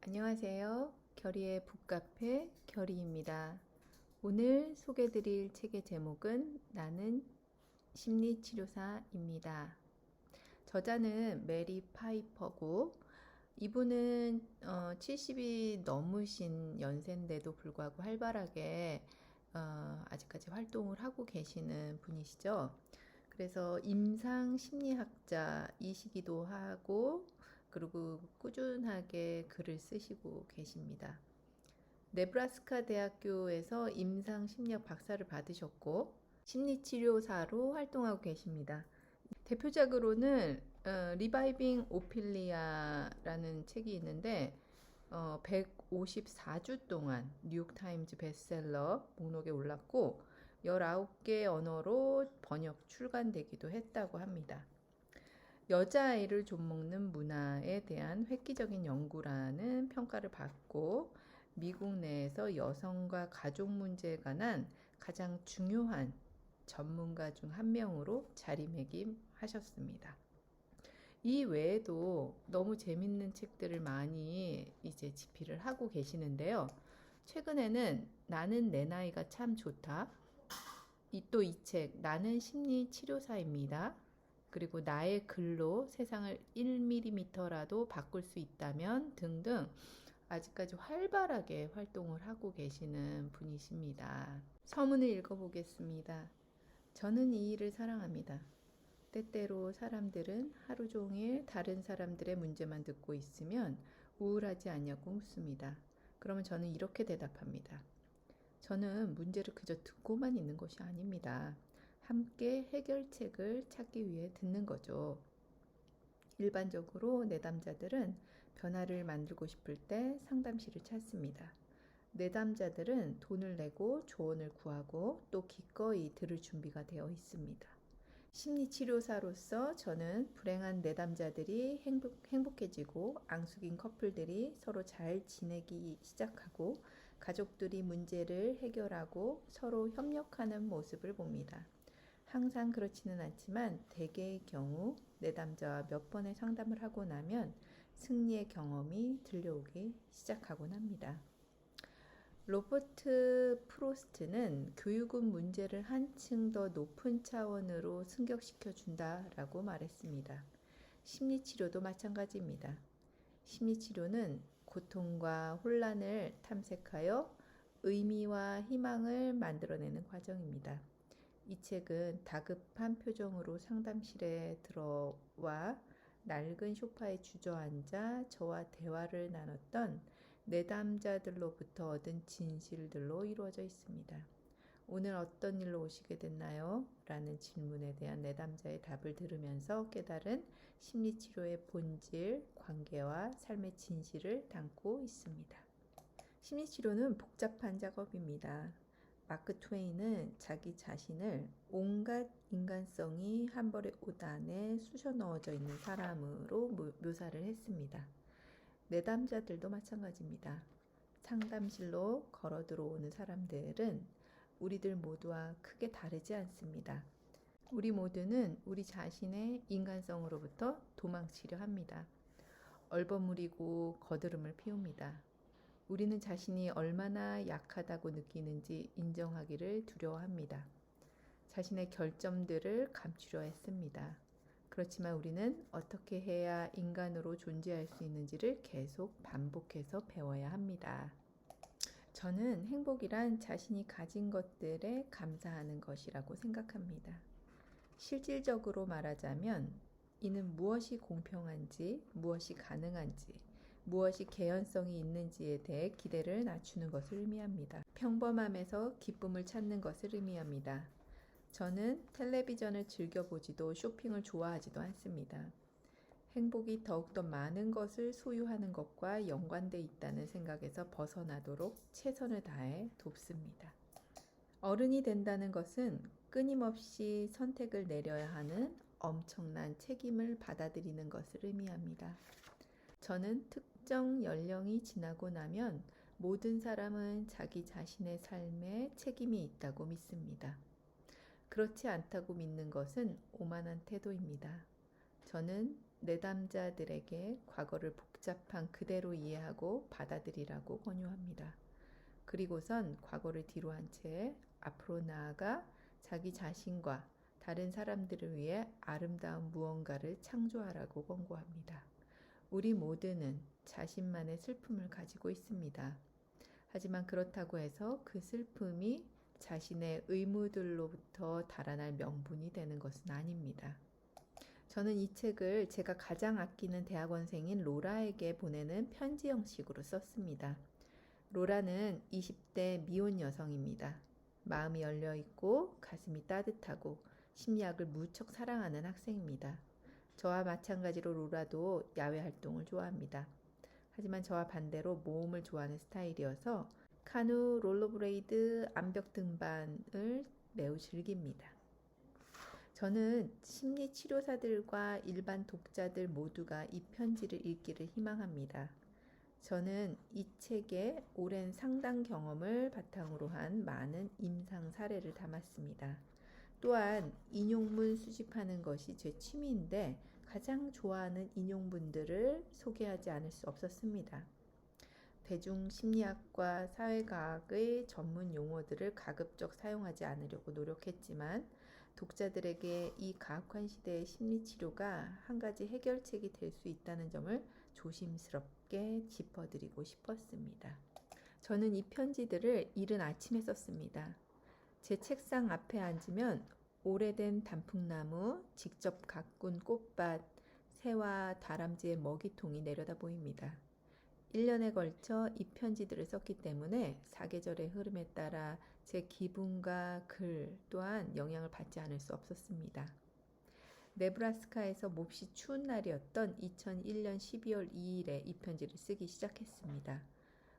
안녕하세요. 결의의 북카페 결의입니다. 오늘 소개드릴 책의 제목은 나는 심리치료사입니다. 저자는 메리 파이퍼고 이분은 70이 넘으신 연세인데도 불구하고 활발하게 아직까지 활동을 하고 계시는 분이시죠. 그래서 임상 심리학자이시기도 하고 그리고 꾸준하게 글을 쓰시고 계십니다. 네브라스카 대학교에서 임상 심리학 박사를 받으셨고 심리치료사로 활동하고 계십니다. 대표작으로는 리바이빙 오피리아라는 책이 있는데 154주 동안 뉴욕타임즈 베스트셀러 목록에 올랐고 19개 언어로 번역 출간되기도 했다고 합니다. 여자아이를 좀먹는 문화에 대한 획기적인 연구라는 평가를 받고 미국 내에서 여성과 가족 문제에 관한 가장 중요한 전문가 중 한 명으로 자리매김하셨습니다. 이 외에도 너무 재밌는 책들을 많이 이제 집필을 하고 계시는데요. 최근에는 나는 내 나이가 참 좋다. 또 이 책, 나는 심리치료사입니다. 그리고 나의 글로 세상을 1mm라도 바꿀 수 있다면 등등 아직까지 활발하게 활동을 하고 계시는 분이십니다. 서문을 읽어보겠습니다. 저는 이 일을 사랑합니다. 때때로 사람들은 하루 종일 다른 사람들의 문제만 듣고 있으면 우울하지 않냐고 묻습니다. 그러면 저는 이렇게 대답합니다. 저는 문제를 그저 듣고만 있는 것이 아닙니다. 함께 해결책을 찾기 위해 듣는 거죠. 일반적으로 내담자들은 변화를 만들고 싶을 때 상담실을 찾습니다. 내담자들은 돈을 내고 조언을 구하고 또 기꺼이 들을 준비가 되어 있습니다. 심리치료사로서 저는 불행한 내담자들이 행복해지고 앙숙인 커플들이 서로 잘 지내기 시작하고 가족들이 문제를 해결하고 서로 협력하는 모습을 봅니다. 항상 그렇지는 않지만 대개의 경우 내담자와 몇 번의 상담을 하고 나면 승리의 경험이 들려오기 시작하곤 합니다. 로버트 프로스트는 교육은 문제를 한층 더 높은 차원으로 승격시켜 준다라고 말했습니다. 심리치료도 마찬가지입니다. 심리치료는 고통과 혼란을 탐색하여 의미와 희망을 만들어내는 과정입니다. 이 책은 다급한 표정으로 상담실에 들어와 낡은 소파에 주저앉아 저와 대화를 나눴던 내담자들로부터 얻은 진실들로 이루어져 있습니다. 오늘 어떤 일로 오시게 됐나요? 라는 질문에 대한 내담자의 답을 들으면서 깨달은 심리치료의 본질, 관계와 삶의 진실을 담고 있습니다. 심리치료는 복잡한 작업입니다. 마크 트웨인은 자기 자신을 온갖 인간성이 한 벌의 옷 안에 쑤셔 넣어져 있는 사람으로 묘사를 했습니다. 내담자들도 마찬가지입니다. 상담실로 걸어 들어오는 사람들은 우리들 모두와 크게 다르지 않습니다. 우리 모두는 우리 자신의 인간성으로부터 도망치려 합니다. 얼버무리고 거드름을 피웁니다. 우리는 자신이 얼마나 약하다고 느끼는지 인정하기를 두려워합니다. 자신의 결점들을 감추려 했습니다. 그렇지만 우리는 어떻게 해야 인간으로 존재할 수 있는지를 계속 반복해서 배워야 합니다. 저는 행복이란 자신이 가진 것들에 감사하는 것이라고 생각합니다. 실질적으로 말하자면 이는 무엇이 공평한지, 무엇이 가능한지, 무엇이 개연성이 있는지에 대해 기대를 낮추는 것을 의미합니다. 평범함에서 기쁨을 찾는 것을 의미합니다. 저는 텔레비전을 즐겨보지도 쇼핑을 좋아하지도 않습니다. 행복이 더욱더 많은 것을 소유하는 것과 연관돼 있다는 생각에서 벗어나도록 최선을 다해 돕습니다. 어른이 된다는 것은 끊임없이 선택을 내려야 하는 엄청난 책임을 받아들이는 것을 의미합니다. 저는 특정 연령이 지나고 나면 모든 사람은 자기 자신의 삶에 책임이 있다고 믿습니다. 그렇지 않다고 믿는 것은 오만한 태도입니다. 저는 내담자들에게 과거를 복잡한 그대로 이해하고 받아들이라고 권유합니다. 그리고선 과거를 뒤로 한 채 앞으로 나아가 자기 자신과 다른 사람들을 위해 아름다운 무언가를 창조하라고 권고합니다. 우리 모두는 자신만의 슬픔을 가지고 있습니다. 하지만 그렇다고 해서 그 슬픔이 자신의 의무들로부터 달아날 명분이 되는 것은 아닙니다. 저는 이 책을 제가 가장 아끼는 대학원생인 로라에게 보내는 편지 형식으로 썼습니다. 로라는 20대 미혼 여성입니다. 마음이 열려 있고 가슴이 따뜻하고 심리학을 무척 사랑하는 학생입니다. 저와 마찬가지로 로라도 야외 활동을 좋아합니다. 하지만 저와 반대로 모험을 좋아하는 스타일이어서 카누, 롤러브레이드, 암벽 등반을 매우 즐깁니다. 저는 심리치료사들과 일반 독자들 모두가 이 편지를 읽기를 희망합니다. 저는 이 책에 오랜 상담 경험을 바탕으로 한 많은 임상 사례를 담았습니다. 또한 인용문 수집하는 것이 제 취미인데 가장 좋아하는 인용문들을 소개하지 않을 수 없었습니다. 대중심리학과 사회과학의 전문 용어들을 가급적 사용하지 않으려고 노력했지만 독자들에게 이 가혹한 시대의 심리치료가 한 가지 해결책이 될 수 있다는 점을 조심스럽게 짚어드리고 싶었습니다. 저는 이 편지들을 이른 아침에 썼습니다. 제 책상 앞에 앉으면 오래된 단풍나무, 직접 가꾼 꽃밭, 새와 다람쥐의 먹이통이 내려다 보입니다. 1년에 걸쳐 이 편지들을 썼기 때문에 사계절의 흐름에 따라 제 기분과 글 또한 영향을 받지 않을 수 없었습니다. 네브라스카에서 몹시 추운 날이었던 2001년 12월 2일에 이 편지를 쓰기 시작했습니다.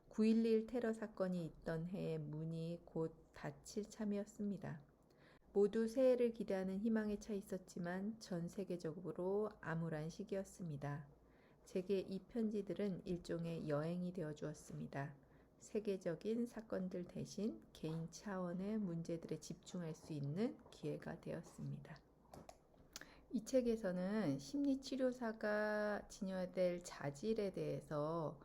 9.11 테러 사건이 있던 해에 문이 곧 닫힐 참이었습니다. 모두 새해를 기대하는 희망에 차 있었지만 전 세계적으로 암울한 시기였습니다. 제게 이 편지들은 일종의 여행이 되어 주었습니다. 세계적인 사건들 대신 개인 차원의 문제들에 집중할 수 있는 기회가 되었습니다. 이 책에서는 심리치료사가 지녀야 될 자질에 대해서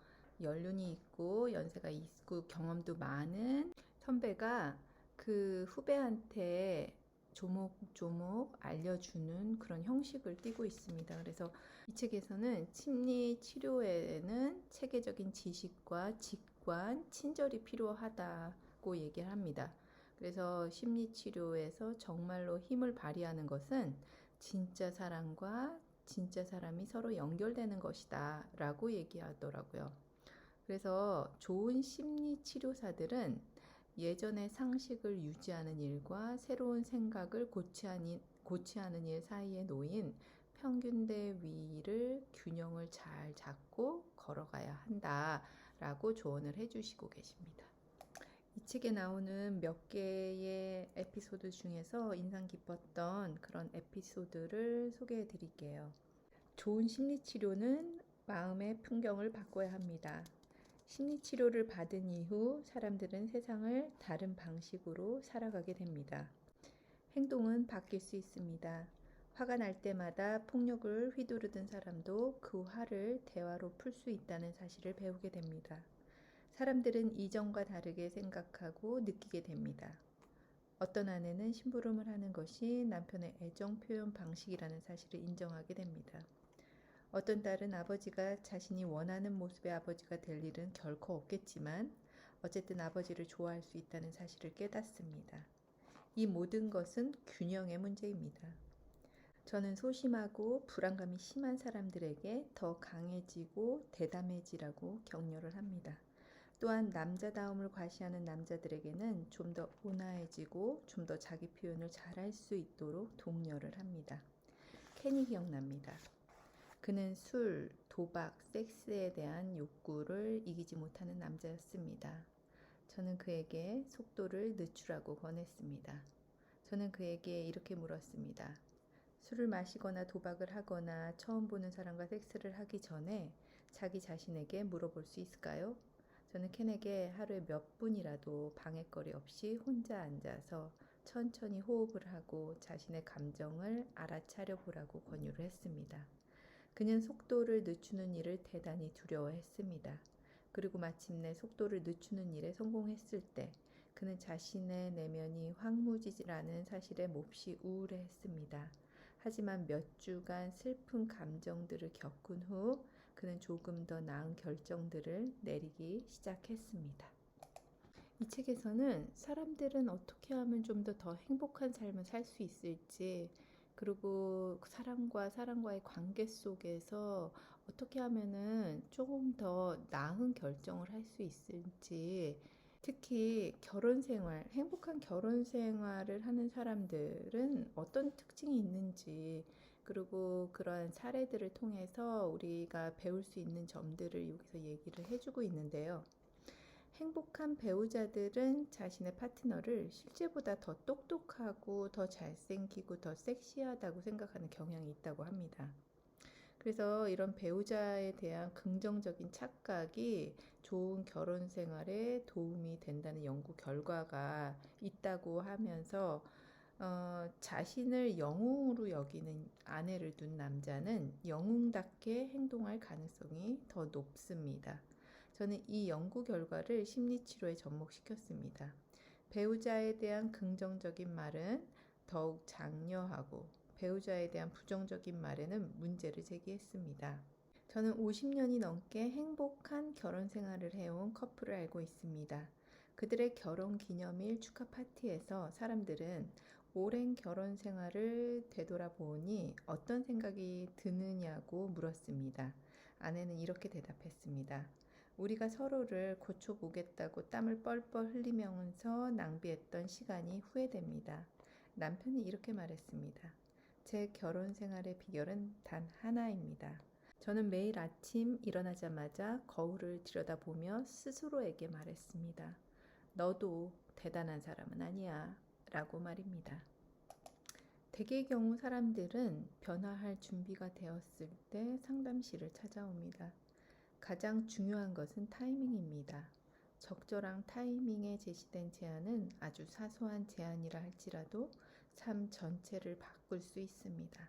연륜이 있고 연세가 있고 경험도 많은 선배가 그 후배한테 조목조목 알려주는 그런 형식을 띠고 있습니다. 그래서 이 책에서는 심리 치료에는 체계적인 지식과 직관, 친절이 필요하다고 얘기를 합니다. 그래서 심리 치료에서 정말로 힘을 발휘하는 것은 진짜 사람과 진짜 사람이 서로 연결되는 것이다 라고 얘기하더라고요. 그래서 좋은 심리 치료사들은 예전의 상식을 유지하는 일과 새로운 생각을 고취하는 일 사이에 놓인 평균대 위를 균형을 잘 잡고 걸어가야 한다라고 조언을 해주시고 계십니다. 이 책에 나오는 몇 개의 에피소드 중에서 인상 깊었던 그런 에피소드를 소개해 드릴게요. 좋은 심리치료는 마음의 풍경을 바꿔야 합니다. 심리치료를 받은 이후 사람들은 세상을 다른 방식으로 살아가게 됩니다. 행동은 바뀔 수 있습니다. 화가 날 때마다 폭력을 휘두르던 사람도 그 화를 대화로 풀 수 있다는 사실을 배우게 됩니다. 사람들은 이전과 다르게 생각하고 느끼게 됩니다. 어떤 아내는 심부름을 하는 것이 남편의 애정 표현 방식이라는 사실을 인정하게 됩니다. 어떤 딸은 아버지가 자신이 원하는 모습의 아버지가 될 일은 결코 없겠지만 어쨌든 아버지를 좋아할 수 있다는 사실을 깨닫습니다. 이 모든 것은 균형의 문제입니다. 저는 소심하고 불안감이 심한 사람들에게 더 강해지고 대담해지라고 격려를 합니다. 또한 남자다움을 과시하는 남자들에게는 좀 더 온화해지고 좀 더 자기 표현을 잘할 수 있도록 독려를 합니다. 켄이 기억납니다. 그는 술, 도박, 섹스에 대한 욕구를 이기지 못하는 남자였습니다. 저는 그에게 속도를 늦추라고 권했습니다. 저는 그에게 이렇게 물었습니다. 술을 마시거나 도박을 하거나 처음 보는 사람과 섹스를 하기 전에 자기 자신에게 물어볼 수 있을까요? 저는 켄에게 하루에 몇 분이라도 방해거리 없이 혼자 앉아서 천천히 호흡을 하고 자신의 감정을 알아차려 보라고 권유를 했습니다. 그는 속도를 늦추는 일을 대단히 두려워했습니다. 그리고 마침내 속도를 늦추는 일에 성공했을 때 그는 자신의 내면이 황무지라는 사실에 몹시 우울해했습니다. 하지만 몇 주간 슬픈 감정들을 겪은 후 그는 조금 더 나은 결정들을 내리기 시작했습니다. 이 책에서는 사람들은 어떻게 하면 좀 더 행복한 삶을 살 수 있을지, 그리고 사람과 사람과의 관계 속에서 어떻게 하면은 조금 더 나은 결정을 할 수 있을지, 특히 결혼 생활, 행복한 결혼 생활을 하는 사람들은 어떤 특징이 있는지, 그리고 그러한 사례들을 통해서 우리가 배울 수 있는 점들을 여기서 얘기를 해주고 있는데요. 행복한 배우자들은 자신의 파트너를 실제보다 더 똑똑하고 더 잘생기고 더 섹시하다고 생각하는 경향이 있다고 합니다. 그래서 이런 배우자에 대한 긍정적인 착각이 좋은 결혼 생활에 도움이 된다는 연구 결과가 있다고 하면서 자신을 영웅으로 여기는 아내를 둔 남자는 영웅답게 행동할 가능성이 더 높습니다. 저는 이 연구 결과를 심리치료에 접목시켰습니다. 배우자에 대한 긍정적인 말은 더욱 장려하고 배우자에 대한 부정적인 말에는 문제를 제기했습니다. 저는 50년이 넘게 행복한 결혼 생활을 해온 커플을 알고 있습니다. 그들의 결혼 기념일 축하 파티에서 사람들은 오랜 결혼 생활을 되돌아보니 어떤 생각이 드느냐고 물었습니다. 아내는 이렇게 대답했습니다. 우리가 서로를 고쳐보겠다고 땀을 뻘뻘 흘리면서 낭비했던 시간이 후회됩니다. 남편이 이렇게 말했습니다. 제 결혼 생활의 비결은 단 하나입니다. 저는 매일 아침 일어나자마자 거울을 들여다보며 스스로에게 말했습니다. 너도 대단한 사람은 아니야 라고 말입니다. 대개의 경우 사람들은 변화할 준비가 되었을 때 상담실을 찾아옵니다. 가장 중요한 것은 타이밍입니다. 적절한 타이밍에 제시된 제안은 아주 사소한 제안이라 할지라도 삶 전체를 바꿀 수 있습니다.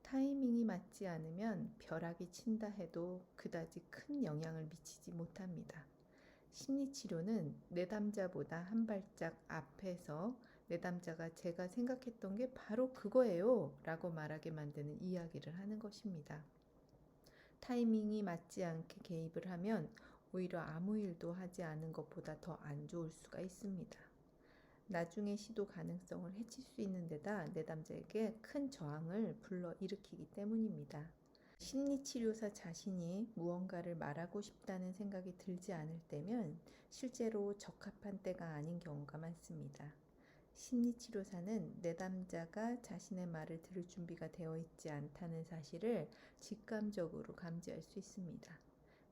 타이밍이 맞지 않으면 벼락이 친다 해도 그다지 큰 영향을 미치지 못합니다. 심리치료는 내담자보다 한 발짝 앞에서 내담자가 제가 생각했던 게 바로 그거예요 라고 말하게 만드는 이야기를 하는 것입니다. 타이밍이 맞지 않게 개입을 하면 오히려 아무 일도 하지 않은 것보다 더 안 좋을 수가 있습니다. 나중에 시도 가능성을 해칠 수 있는 데다 내담자에게 큰 저항을 불러일으키기 때문입니다. 심리치료사 자신이 무언가를 말하고 싶다는 생각이 들지 않을 때면 실제로 적합한 때가 아닌 경우가 많습니다. 심리치료사는 내담자가 자신의 말을 들을 준비가 되어 있지 않다는 사실을 직감적으로 감지할 수 있습니다.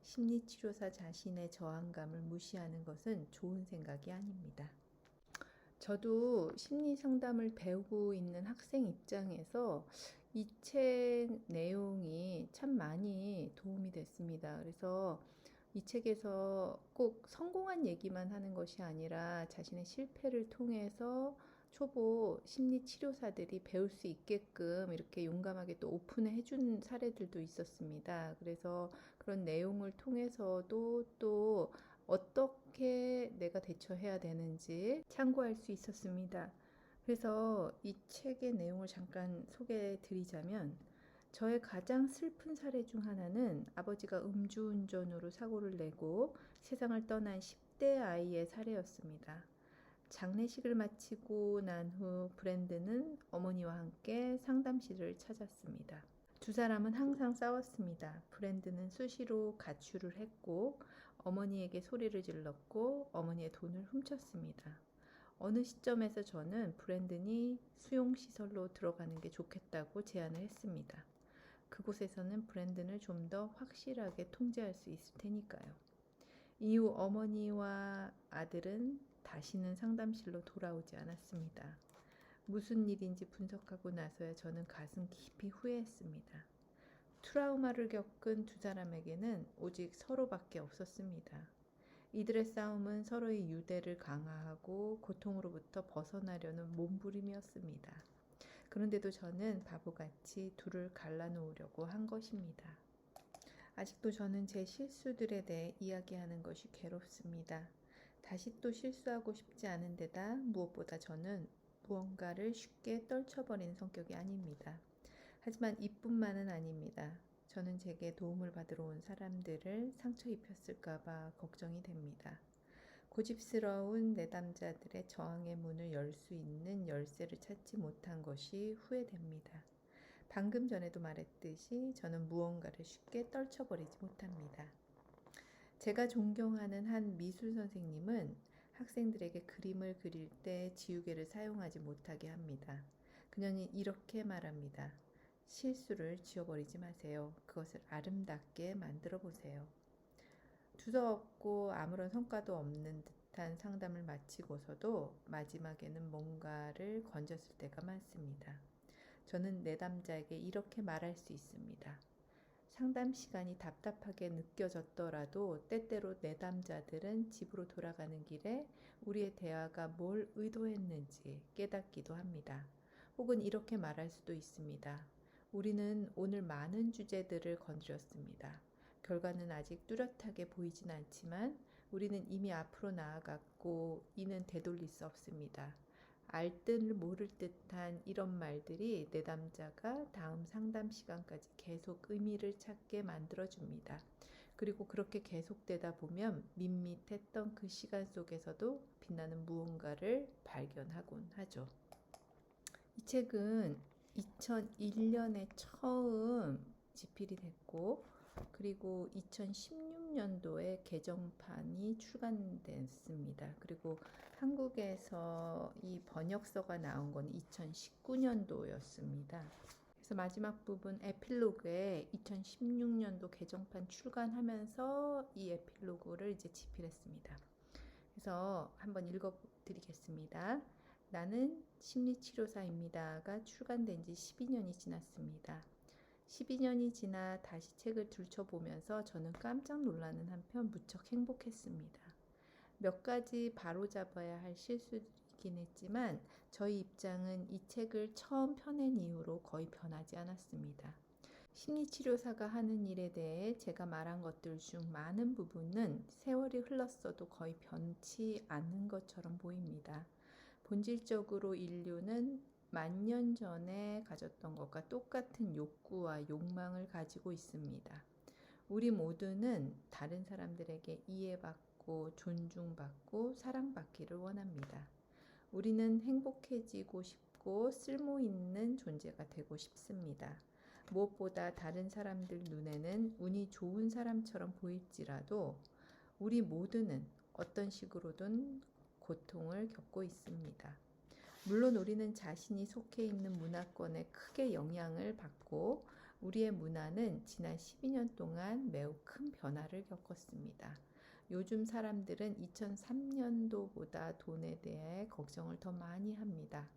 심리치료사 자신의 저항감을 무시하는 것은 좋은 생각이 아닙니다. 저도 심리상담을 배우고 있는 학생 입장에서 이 책 내용이 참 많이 도움이 됐습니다. 그래서 이 책에서 꼭 성공한 얘기만 하는 것이 아니라 자신의 실패를 통해서 초보 심리 치료사들이 배울 수 있게끔 이렇게 용감하게 또 오픈해 준 사례들도 있었습니다. 그래서 그런 내용을 통해서도 또 어떻게 내가 대처해야 되는지 참고할 수 있었습니다. 그래서 이 책의 내용을 잠깐 소개해 드리자면 저의 가장 슬픈 사례 중 하나는 아버지가 음주운전으로 사고를 내고 세상을 떠난 10대 아이의 사례였습니다. 장례식을 마치고 난 후 브랜드는 어머니와 함께 상담실을 찾았습니다. 두 사람은 항상 싸웠습니다. 브랜드는 수시로 가출을 했고 어머니에게 소리를 질렀고 어머니의 돈을 훔쳤습니다. 어느 시점에서 저는 브랜든이 수용시설로 들어가는 게 좋겠다고 제안을 했습니다. 그곳에서는 브랜든을 좀 더 확실하게 통제할 수 있을 테니까요. 이후 어머니와 아들은 다시는 상담실로 돌아오지 않았습니다. 무슨 일인지 분석하고 나서야 저는 가슴 깊이 후회했습니다. 트라우마를 겪은 두 사람에게는 오직 서로밖에 없었습니다. 이들의 싸움은 서로의 유대를 강화하고 고통으로부터 벗어나려는 몸부림이었습니다. 그런데도 저는 바보같이 둘을 갈라놓으려고 한 것입니다. 아직도 저는 제 실수들에 대해 이야기하는 것이 괴롭습니다. 다시 또 실수하고 싶지 않은 데다 무엇보다 저는 무언가를 쉽게 떨쳐버리는 성격이 아닙니다. 하지만 이뿐만은 아닙니다. 저는 제게 도움을 받으러 온 사람들을 상처 입혔을까봐 걱정이 됩니다. 고집스러운 내담자들의 저항의 문을 열 수 있는 열쇠를 찾지 못한 것이 후회됩니다. 방금 전에도 말했듯이 저는 무언가를 쉽게 떨쳐버리지 못합니다. 제가 존경하는 한 미술 선생님은 학생들에게 그림을 그릴 때 지우개를 사용하지 못하게 합니다. 그녀는 이렇게 말합니다. 실수를 지워버리지 마세요. 그것을 아름답게 만들어 보세요. 두서없고 아무런 성과도 없는 듯한 상담을 마치고서도 마지막에는 뭔가를 건졌을 때가 많습니다. 저는 내담자에게 이렇게 말할 수 있습니다. 상담 시간이 답답하게 느껴졌더라도 때때로 내담자들은 집으로 돌아가는 길에 우리의 대화가 뭘 의도했는지 깨닫기도 합니다. 혹은 이렇게 말할 수도 있습니다. 우리는 오늘 많은 주제들을 건드렸습니다. 결과는 아직 뚜렷하게 보이진 않지만 우리는 이미 앞으로 나아갔고 이는 되돌릴 수 없습니다. 알 듯 모를 듯한 이런 말들이 내담자가 다음 상담 시간까지 계속 의미를 찾게 만들어줍니다. 그리고 그렇게 계속되다 보면 밋밋했던 그 시간 속에서도 빛나는 무언가를 발견하곤 하죠. 이 책은 2001년에 처음 집필이 됐고 그리고 2016년도에 개정판이 출간됐습니다. 그리고 한국에서 이 번역서가 나온 건 2019년도였습니다. 그래서 마지막 부분 에필로그에 2016년도 개정판 출간하면서 이 에필로그를 이제 집필했습니다. 그래서 한번 읽어드리겠습니다. 나는 심리치료사입니다가 출간된 지 12년이 지났습니다. 12년이 지나 다시 책을 들춰보면서 저는 깜짝 놀라는 한편 무척 행복했습니다. 몇 가지 바로잡아야 할 실수이긴 했지만 저희 입장은 이 책을 처음 펴낸 이후로 거의 변하지 않았습니다. 심리치료사가 하는 일에 대해 제가 말한 것들 중 많은 부분은 세월이 흘렀어도 거의 변치 않는 것처럼 보입니다. 본질적으로 인류는 10,000년 전에 가졌던 것과 똑같은 욕구와 욕망을 가지고 있습니다. 우리 모두는 다른 사람들에게 이해받고 존중받고 사랑받기를 원합니다. 우리는 행복해지고 싶고 쓸모 있는 존재가 되고 싶습니다. 무엇보다 다른 사람들 눈에는 운이 좋은 사람처럼 보일지라도 우리 모두는 어떤 식으로든 고통을 겪고 있습니다. 물론 우리는 자신이 속해 있는 문화권에 크게 영향을 받고 우리의 문화는 지난 12년 동안 매우 큰 변화를 겪었습니다. 요즘 사람들은 2003년도보다 돈에 대해 걱정을 더 많이 합니다.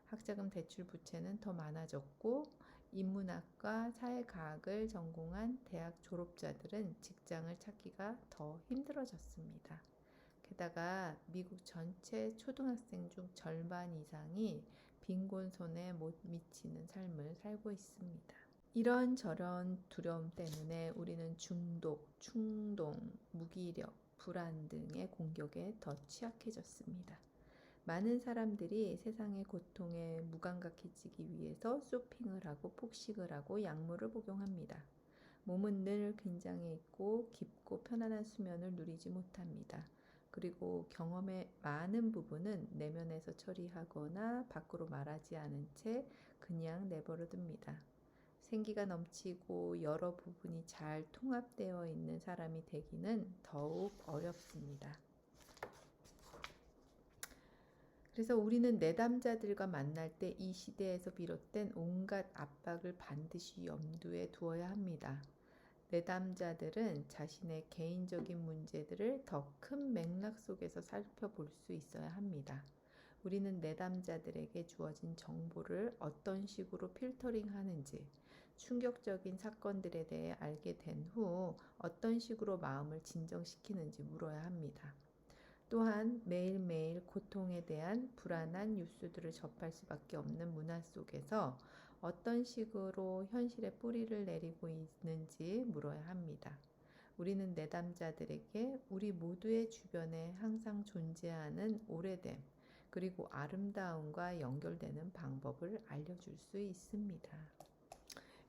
학자금 대출 부채는 더 많아졌고 인문학과 사회과학을 전공한 대학 졸업자들은 직장을 찾기가 더 힘들어졌습니다. 게다가 미국 전체 초등학생 중 절반 이상이 빈곤손에 못 미치는 삶을 살고 있습니다. 이런저런 두려움 때문에 우리는 중독, 충동, 무기력, 불안 등의 공격에 더 취약해졌습니다. 많은 사람들이 세상의 고통에 무감각해지기 위해서 쇼핑을 하고 폭식을 하고 약물을 복용합니다. 몸은 늘 긴장해 있고 깊고 편안한 수면을 누리지 못합니다. 그리고 경험의 많은 부분은 내면에서 처리하거나 밖으로 말하지 않은 채 그냥 내버려둡니다. 생기가 넘치고 여러 부분이 잘 통합되어 있는 사람이 되기는 더욱 어렵습니다. 그래서 우리는 내담자들과 만날 때 이 시대에서 비롯된 온갖 압박을 반드시 염두에 두어야 합니다. 내담자들은 자신의 개인적인 문제들을 더 큰 맥락 속에서 살펴볼 수 있어야 합니다. 우리는 내담자들에게 주어진 정보를 어떤 식으로 필터링하는지, 충격적인 사건들에 대해 알게 된 후 어떤 식으로 마음을 진정시키는지 물어야 합니다. 또한 매일매일 고통에 대한 불안한 뉴스들을 접할 수밖에 없는 문화 속에서 어떤 식으로 현실에 뿌리를 내리고 있는지 물어야 합니다. 우리는 내담자들에게 우리 모두의 주변에 항상 존재하는 오래됨, 그리고 아름다움과 연결되는 방법을 알려줄 수 있습니다.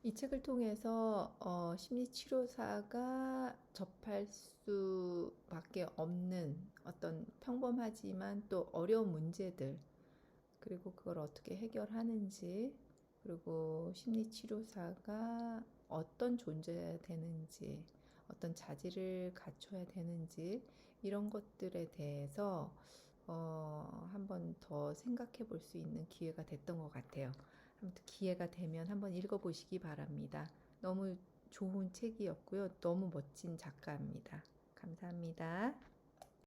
이 책을 통해서 심리치료사가 접할 수밖에 없는 어떤 평범하지만 또 어려운 문제들, 그리고 그걸 어떻게 해결하는지, 그리고 심리치료사가 어떤 존재여야 되는지, 어떤 자질을 갖춰야 되는지, 이런 것들에 대해서 한번 더 생각해 볼 수 있는 기회가 됐던 것 같아요. 아무튼 기회가 되면 한번 읽어보시기 바랍니다. 너무 좋은 책이었고요. 너무 멋진 작가입니다. 감사합니다.